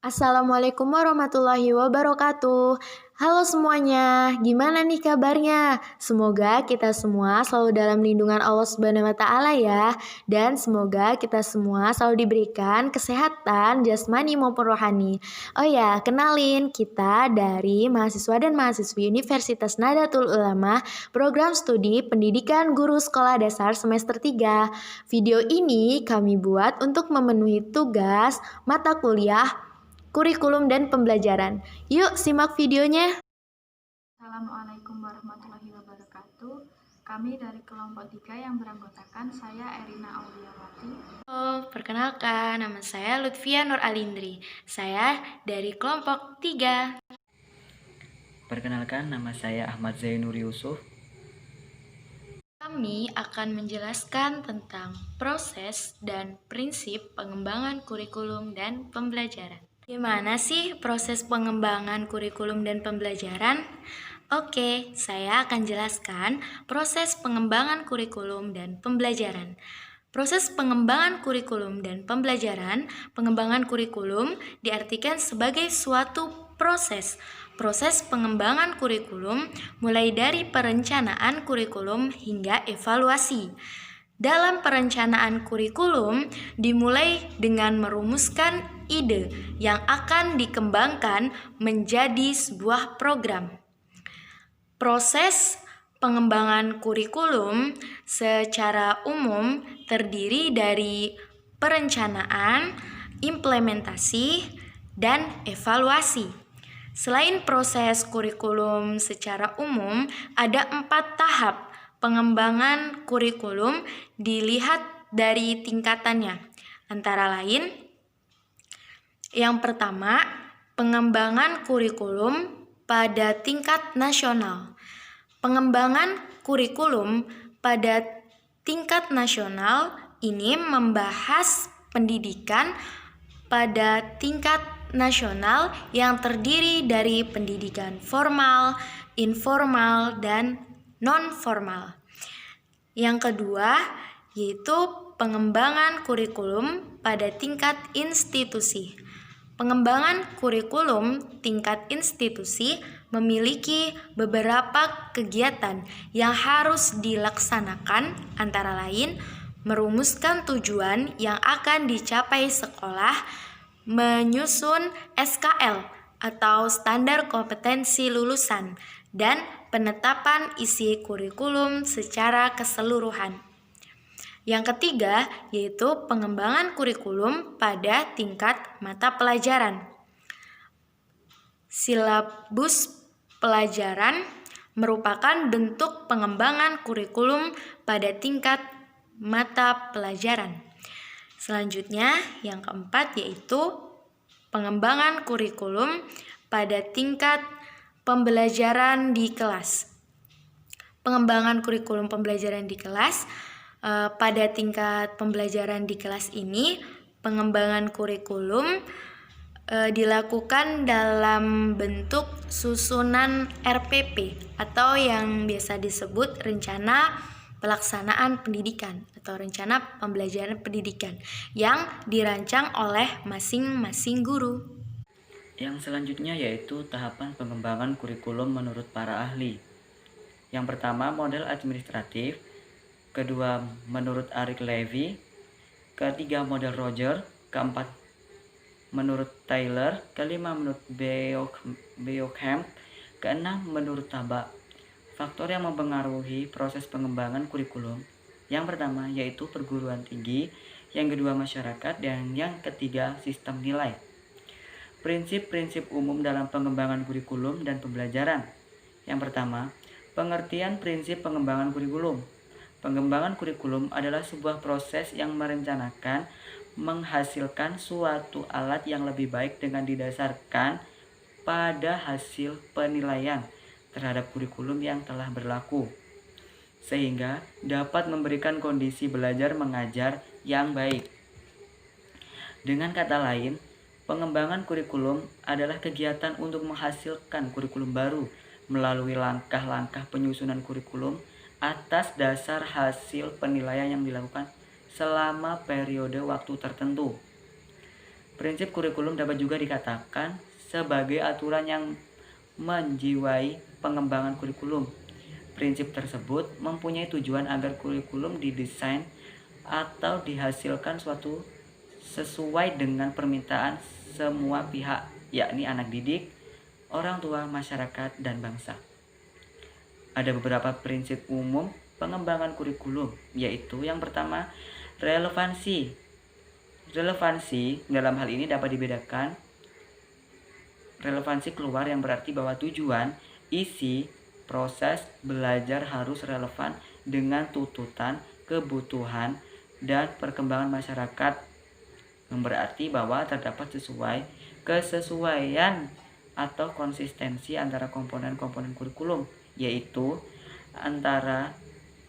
Assalamualaikum warahmatullahi wabarakatuh. Halo semuanya, gimana nih kabarnya? Semoga kita semua selalu dalam lindungan Allah Subhanahu wa taala ya. Dan semoga kita semua selalu diberikan kesehatan jasmani maupun rohani. Oh ya, kenalin kita dari mahasiswa dan mahasiswi Universitas Nahdlatul Ulama, program studi Pendidikan Guru Sekolah Dasar semester 3. Video ini kami buat untuk memenuhi tugas mata kuliah kurikulum dan pembelajaran. Yuk simak videonya. Assalamualaikum warahmatullahi wabarakatuh. Kami dari kelompok 3 yang beranggotakan saya Erina Auliawati. Halo, perkenalkan nama saya Lutfia Nur Alindri. Saya dari kelompok 3. Perkenalkan, nama saya Ahmad Zainur Yusuf. Kami akan menjelaskan tentang proses dan prinsip pengembangan kurikulum dan pembelajaran. Gimana sih proses pengembangan kurikulum dan pembelajaran? Oke, saya akan jelaskan proses pengembangan kurikulum dan pembelajaran. Proses pengembangan kurikulum dan pembelajaran, pengembangan kurikulum diartikan sebagai suatu proses pengembangan kurikulum mulai dari perencanaan kurikulum hingga evaluasi. Dalam perencanaan kurikulum dimulai dengan merumuskan ide yang akan dikembangkan menjadi sebuah program. Proses pengembangan kurikulum secara umum terdiri dari perencanaan, implementasi, dan evaluasi. Selain proses kurikulum secara umum, ada 4 tahap pengembangan kurikulum dilihat dari tingkatannya. Antara lain, yang pertama, pengembangan kurikulum pada tingkat nasional. Pengembangan kurikulum pada tingkat nasional ini membahas pendidikan pada tingkat nasional yang terdiri dari pendidikan formal, informal, dan non-formal. Yang kedua, yaitu pengembangan kurikulum pada tingkat institusi. Pengembangan kurikulum tingkat institusi memiliki beberapa kegiatan yang harus dilaksanakan, antara lain merumuskan tujuan yang akan dicapai sekolah, menyusun SKL atau standar kompetensi lulusan, dan penetapan isi kurikulum secara keseluruhan. Yang ketiga, yaitu pengembangan kurikulum pada tingkat mata pelajaran. Silabus pelajaran merupakan bentuk pengembangan kurikulum pada tingkat mata pelajaran. Selanjutnya, yang keempat yaitu pengembangan kurikulum pada tingkat pembelajaran di kelas. Pengembangan kurikulum pembelajaran di kelas pada tingkat pembelajaran di kelas ini, pengembangan kurikulum dilakukan dalam bentuk susunan RPP atau yang biasa disebut rencana pelaksanaan pendidikan atau rencana pembelajaran pendidikan yang dirancang oleh masing-masing guru. Yang selanjutnya yaitu tahapan pengembangan kurikulum menurut para ahli. Yang pertama, model administratif. Kedua, menurut Arik Levy. Ketiga, model Roger. Keempat, menurut Taylor. Kelima, menurut Beuckham. Keenam, menurut Taba. Faktor yang mempengaruhi proses pengembangan kurikulum. Yang pertama yaitu perguruan tinggi, yang kedua masyarakat, dan yang ketiga sistem nilai. Prinsip-prinsip umum dalam pengembangan kurikulum dan pembelajaran. Yang pertama, pengertian prinsip pengembangan kurikulum. Pengembangan kurikulum adalah sebuah proses yang merencanakan menghasilkan suatu alat yang lebih baik dengan didasarkan pada hasil penilaian terhadap kurikulum yang telah berlaku, sehingga dapat memberikan kondisi belajar mengajar yang baik. Dengan kata lain, pengembangan kurikulum adalah kegiatan untuk menghasilkan kurikulum baru melalui langkah-langkah penyusunan kurikulum atas dasar hasil penilaian yang dilakukan selama periode waktu tertentu. Prinsip kurikulum dapat juga dikatakan sebagai aturan yang menjiwai pengembangan kurikulum. Prinsip tersebut mempunyai tujuan agar kurikulum didesain atau dihasilkan suatu sesuai dengan permintaan semua pihak, yakni anak didik, orang tua, masyarakat, dan bangsa. Ada beberapa prinsip umum pengembangan kurikulum, yaitu yang pertama, relevansi. Relevansi dalam hal ini dapat dibedakan relevansi keluar yang berarti bahwa tujuan, isi, proses belajar harus relevan dengan tuntutan, kebutuhan, dan perkembangan masyarakat, yang berarti bahwa terdapat kesesuaian atau konsistensi antara komponen-komponen kurikulum, yaitu antara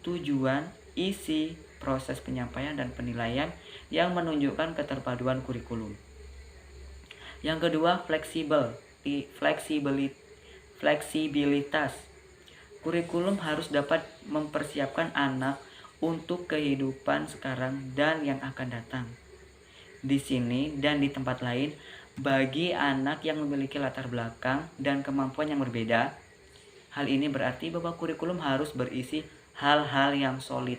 tujuan, isi, proses penyampaian, dan penilaian yang menunjukkan keterpaduan kurikulum. Yang kedua, fleksibilitas. Kurikulum harus dapat mempersiapkan anak untuk kehidupan sekarang dan yang akan datang. Di sini dan di tempat lain, bagi anak yang memiliki latar belakang dan kemampuan yang berbeda, hal ini berarti bahwa kurikulum harus berisi hal-hal yang solid.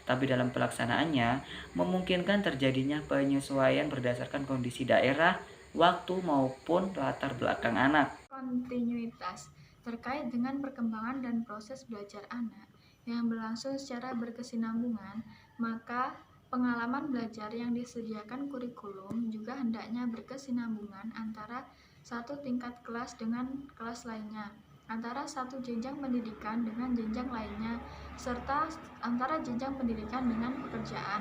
Tetapi dalam pelaksanaannya, memungkinkan terjadinya penyesuaian berdasarkan kondisi daerah, waktu maupun latar belakang anak. Kontinuitas terkait dengan perkembangan dan proses belajar anak yang berlangsung secara berkesinambungan, maka pengalaman belajar yang disediakan kurikulum juga hendaknya berkesinambungan antara satu tingkat kelas dengan kelas lainnya, antara satu jenjang pendidikan dengan jenjang lainnya, serta antara jenjang pendidikan dengan pekerjaan.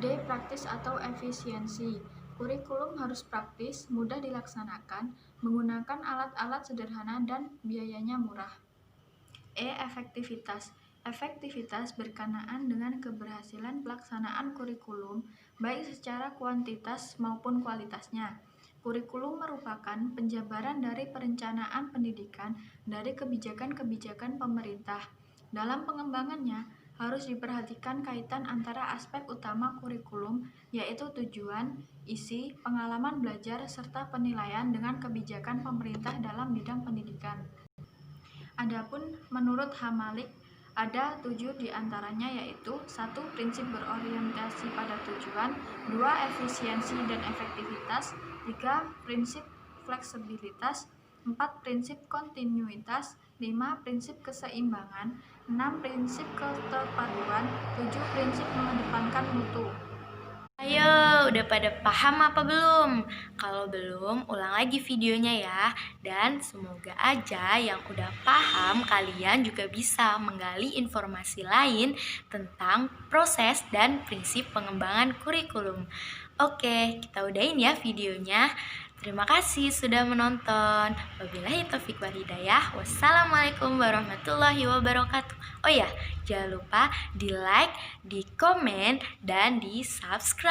D. Praktis atau efisiensi. Kurikulum harus praktis, mudah dilaksanakan, menggunakan alat-alat sederhana dan biayanya murah. E. Efektivitas. Efektivitas berkenaan dengan keberhasilan pelaksanaan kurikulum, baik secara kuantitas maupun kualitasnya. Kurikulum merupakan penjabaran dari perencanaan pendidikan dari kebijakan-kebijakan pemerintah. Dalam pengembangannya, harus diperhatikan kaitan antara aspek utama kurikulum, yaitu tujuan, isi, pengalaman belajar, serta penilaian dengan kebijakan pemerintah dalam bidang pendidikan. Adapun menurut Hamalik, ada 7 diantaranya, yaitu 1. Prinsip berorientasi pada tujuan, 2. Efisiensi dan efektivitas, 3. Prinsip fleksibilitas, 4. Prinsip kontinuitas, 5. Prinsip keseimbangan, 6. Prinsip keterpaduan, 7. Prinsip mengedepankan mutu. Ayo, udah pada paham apa belum? Kalau belum, ulang lagi videonya ya. Dan semoga aja yang udah paham, kalian juga bisa menggali informasi lain tentang proses dan prinsip pengembangan kurikulum. Oke, kita udahin ya videonya. Terima kasih sudah menonton. Wabillahi taufiq wal hidayah. Wassalamualaikum warahmatullahi wabarakatuh. Oh ya, jangan lupa di like, di komen, dan di subscribe.